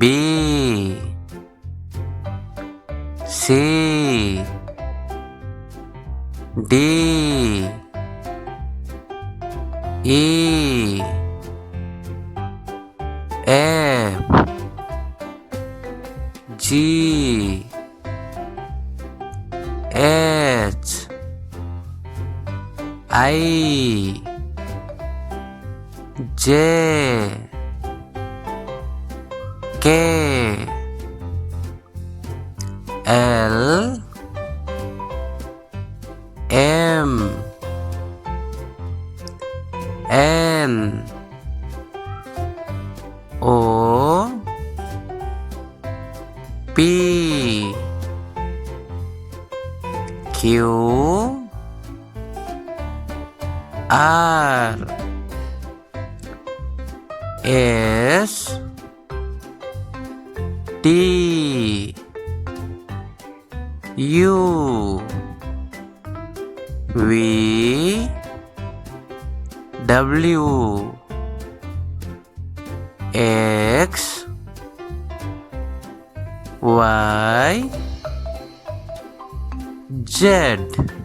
B C D E F G H I J K L M N O P Q R S T U V W X Y Z.